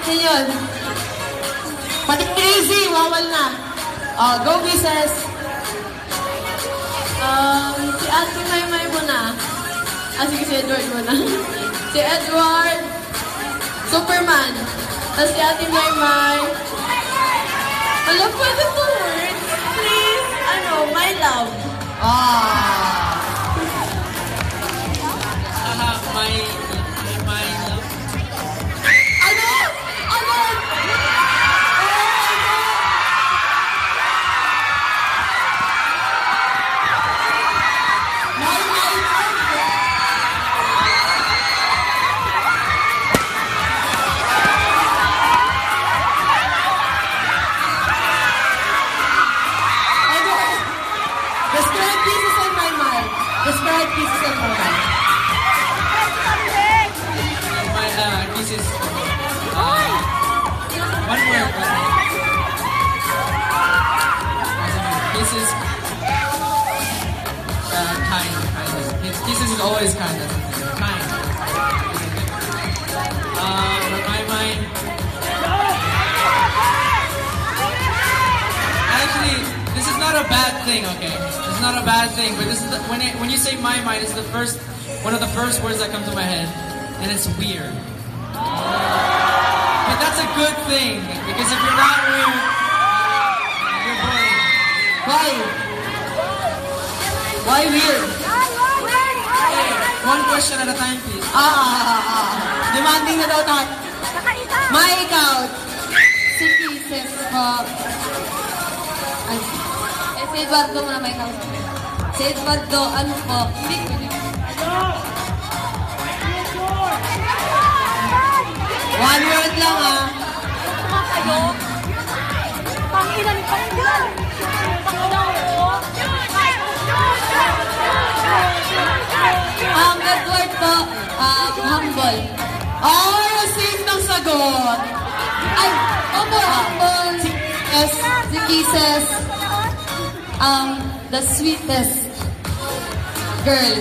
Yan yun. Pati crazy, wawal na. Go, Mrs. Si Ate Maymay muna. Sige, si Edward muna. Si Edward, Superman. Tapos si Ate Maymay. Alam, pwede po words. Please, my love. My love. Describe pieces in my mind. Describe pieces in my mind. Pieces. One word. Pieces. Kind. Pieces is always kind. Kind. My mind. Actually, this is not a bad thing, okay? It's not a bad thing, but this is when you say my mind, it's one of the first words that come to my head, and it's weird. But that's a good thing, because if you're not weird, you're boring. Why? Why weird? Okay, one question at a time, please. Demanding na daw tayo. Ikaw. Si Kisses po. Si Eduardo muna may ikaw. Si Eduardo, ano po? One word lang Pangilan ni Pangilan. Edward po, humble. Safe ng sagot. Humble. Si Kisses, the sweetest girl.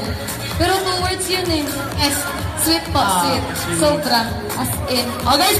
Pero 2 words yun eh. Sweet po, sweet. Sobra. As in. Okay.